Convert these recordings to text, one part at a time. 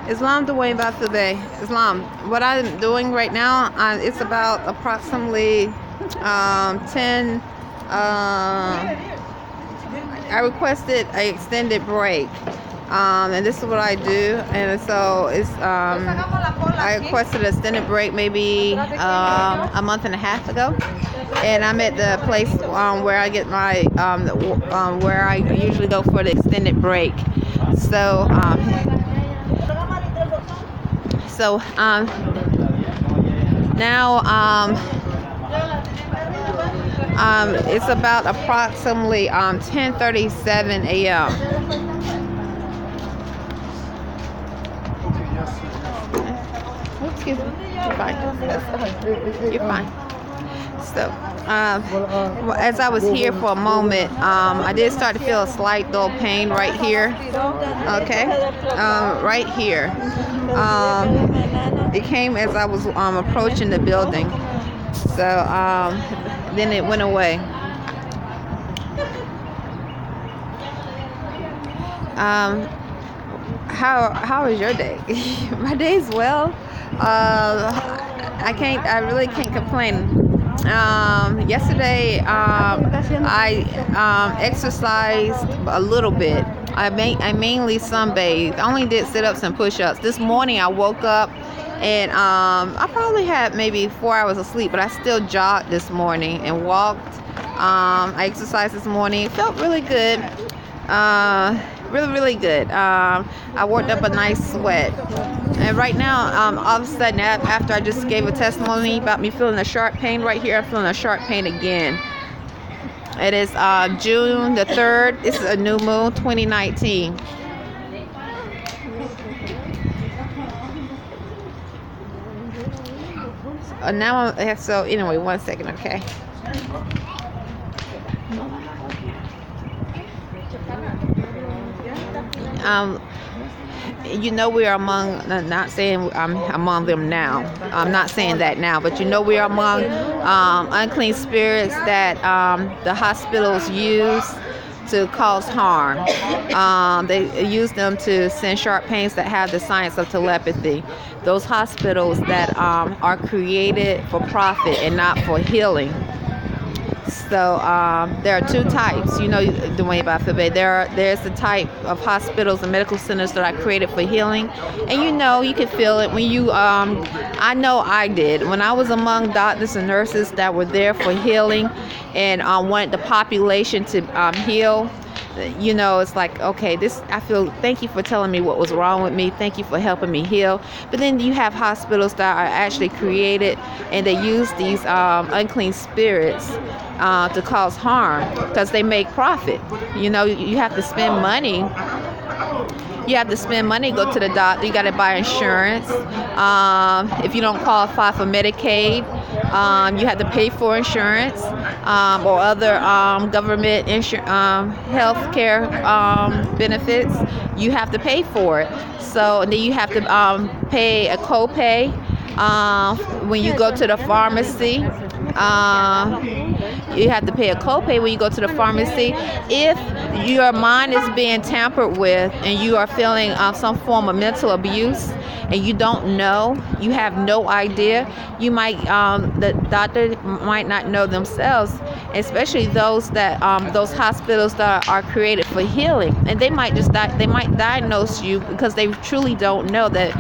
Islam Dwayne Bey. Islam. What I'm doing right now, it's about approximately 10. I requested an extended break, and this is what I do. And so it's I requested an extended break maybe a month and a half ago, and I'm at the place where I get my where I usually go for the extended break. So now it's about approximately 10:37 a.m. Excuse me. You're fine. You're fine. So, as I was here for a moment, I did start to feel a slight dull pain right here. Okay, right here. It came as I was approaching the building. So then it went away. How is your day? My day's well. I really can't complain. Yesterday I exercised a little bit. I mainly sunbathed. I only did sit-ups and push-ups. This morning I woke up and I probably had maybe 4 hours of sleep, but I still jogged this morning and walked. I exercised this morning. It felt really good. Really good. I worked up a nice sweat. And right now, all of a sudden, after I just gave a testimony about me feeling a sharp pain right here, I'm feeling a sharp pain again. It is June the 3rd. This is a new moon, 2019. So anyway, 1 second, okay. You know we are among, not saying I'm among them now. I'm not saying that now, but you know we are among unclean spirits that the hospitals use to cause harm. They use them to send sharp pains that have the science of telepathy. Those hospitals that are created for profit and not for healing. So there are two types, you know, Dwayne Bey. There's the type of hospitals and medical centers that are created for healing, and you know, you can feel it when you. I know I did when I was among doctors and nurses that were there for healing, and wanted the population to heal. You know, it's like, okay, I feel, thank you for telling me what was wrong with me. Thank you for helping me heal. But then you have hospitals that are actually created and they use these unclean spirits to cause harm because they make profit. You know, you have to spend money. You have to spend money, go to the doctor. You got to buy insurance. If you don't qualify for Medicaid, you have to pay for insurance or other government health care benefits. You have to pay for it. So and then you have to pay a copay when you go to the pharmacy. You have to pay a copay when you go to the pharmacy. If your mind is being tampered with and you are feeling some form of mental abuse and you don't know, you have no idea, you might, the doctor might not know themselves, especially those hospitals that are created for healing, and they might diagnose you because they truly don't know that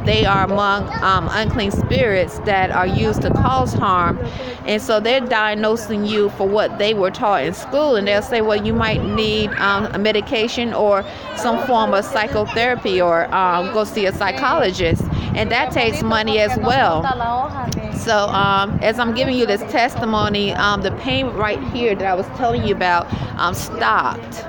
they are among unclean spirits that are used to cause harm. And so they're diagnosing you for what they were taught in school, and they'll say, well, you might need a medication or some form of psychotherapy or go see a psychologist, and that takes money as well. So as I'm giving you this testimony, the pain right here that I was telling you about stopped.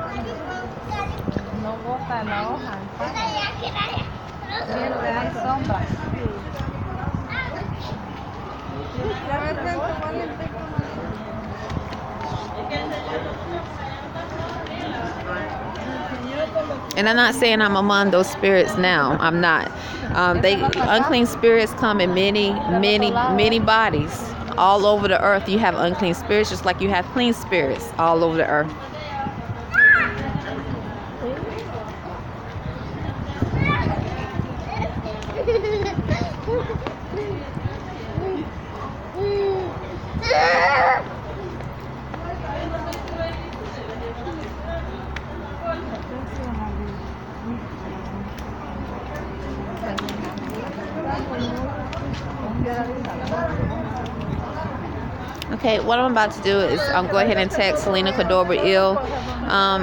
And I'm not saying I'm among those spirits now. I'm not. Unclean spirits come in many bodies. All over the earth you have unclean spirits, just like you have clean spirits all over the earth. Okay, what I'm about to do is go ahead and text Selena Cordova ill.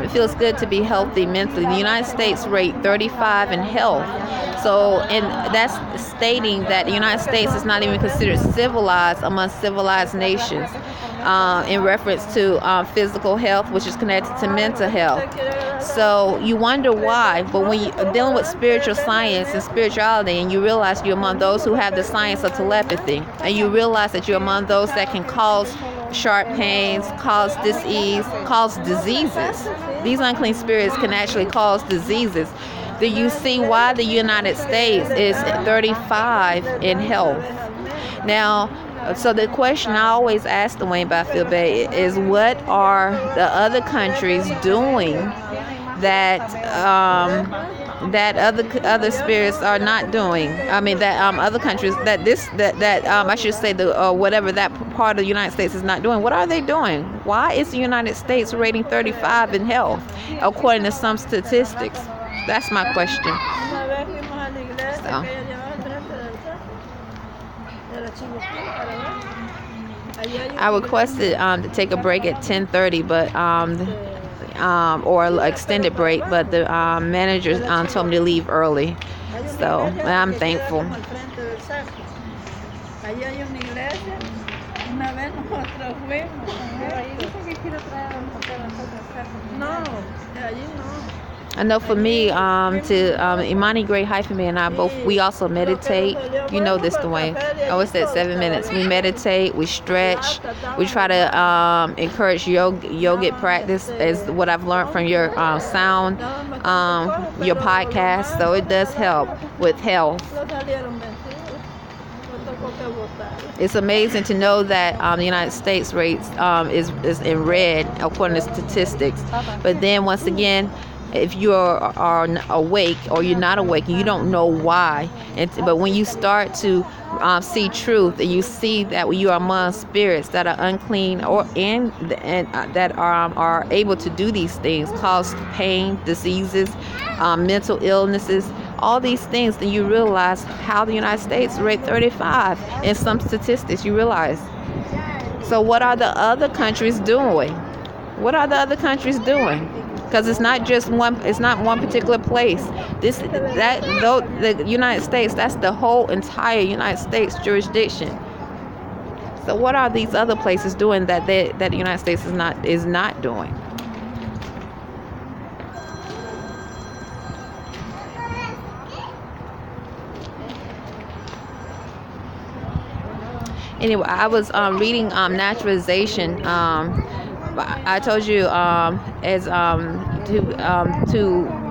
It feels good to be healthy mentally. The United States rate 35 in health. So, and that's stating that the United States is not even considered civilized among civilized nations in reference to physical health, which is connected to mental health. So you wonder why, but when you're dealing with spiritual science and spirituality, and you realize you're among those who have the science of telepathy, and you realize that you're among those that can cause sharp pains, cause disease, cause diseases. These unclean spirits can actually cause diseases. Do you see why the United States is 35 in health? Now, so the question I always ask Dwayne Byfield Bey is, what are the other countries doing that that other spirits are not doing? I mean, that other countries that I should say the whatever that part of the United States is not doing. What are they doing? Why is the United States rating 35 in health, according to some statistics? That's my question. So. I requested to take a break at 10:30, but or an extended break, but the manager told me to leave early. So I'm thankful. I know for me, Imani Gray-Bey and I we also meditate. You know this, Dwayne. I always said 7 minutes. We meditate, we stretch, we try to encourage yogic practice, is what I've learned from your sound, your podcast. So it does help with health. It's amazing to know that the United States rates is in red according to statistics. But then once again, if you are awake or you're not awake, you don't know why. But when you start to see truth, and you see that you are among spirits that are unclean and that are able to do these things, cause pain, diseases, mental illnesses, all these things, then you realize how the United States rate 35 in some statistics. You realize. So what are the other countries doing? What are the other countries doing? Because it's not just one. It's not one particular place. The United States. That's the whole entire United States jurisdiction. So what are these other places doing that the United States is not doing? Anyway, I was reading naturalization. I told you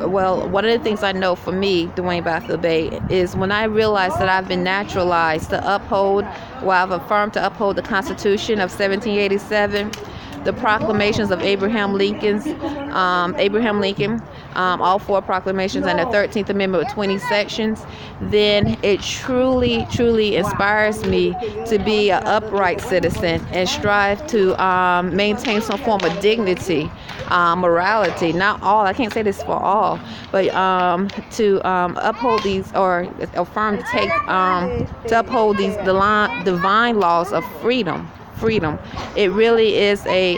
one of the things I know for me, Dwayne Byfield Bey, is when I realized that I've been naturalized to I've affirmed to uphold the Constitution of 1787, the proclamations of Abraham Lincoln, all 4 proclamations, and the 13th Amendment with 20 sections, then it truly, truly inspires me to be an upright citizen and strive to maintain some form of dignity, morality. Not all, I can't say this for all, but to uphold these, or affirm to uphold these divine laws of freedom. It really is a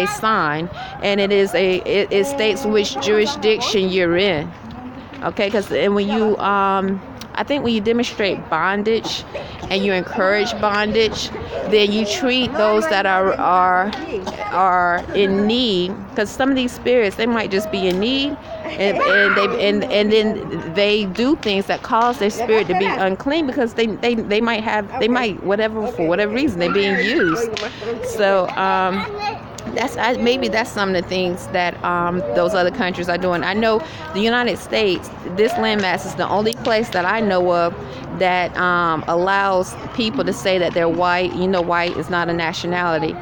sign, and it states which jurisdiction you're in. Okay, because when you I think when you demonstrate bondage and you encourage bondage, then you treat those that are in need, because some of these spirits, they might just be in need, and then they do things that cause their spirit to be unclean, because they might for whatever reason they're being used. So maybe that's some of the things that those other countries are doing. I know the United States, this landmass is the only place that I know of that allows people to say that they're white. You know, white is not a nationality.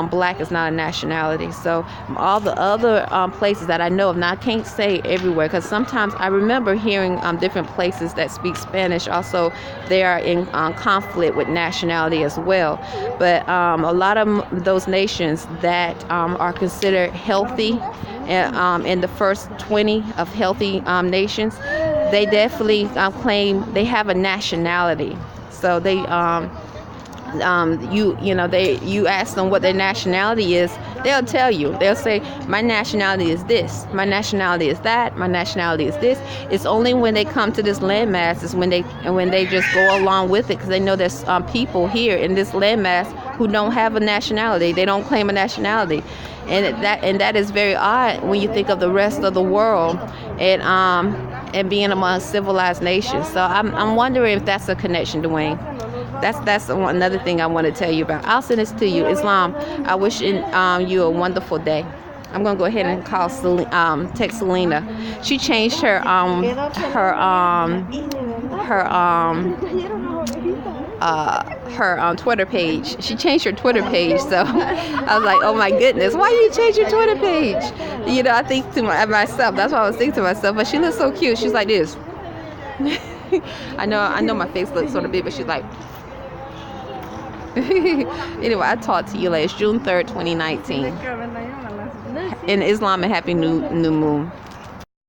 Black is not a nationality. So all the other places that I know of, now I can't say everywhere, because sometimes I remember hearing different places that speak Spanish, also they are in conflict with nationality as well. But a lot of those nations that are considered healthy, in the first 20 of healthy nations, they definitely claim they have a nationality. So they you ask them what their nationality is, they'll tell you. They'll say, my nationality is this, my nationality is that, my nationality is this. It's only when they come to this landmass is when they just go along with it, because they know there's people here in this landmass who don't have a nationality. They don't claim a nationality, and that is very odd when you think of the rest of the world and being among civilized nations. So I'm wondering if that's a connection, Dwayne. That's another thing I want to tell you about. I'll send this to you. Islam, I wish you a wonderful day. I'm gonna go ahead and call text Selena. She changed her Twitter page. She changed her Twitter page. So I was like, oh my goodness, why you change your Twitter page? I think to myself. That's what I was thinking to myself. But she looks so cute. She's like this. I know my face looks sort of big, but she's like. Anyway, I talked to you later. It's June 3rd, 2019. In Islam, a happy new moon.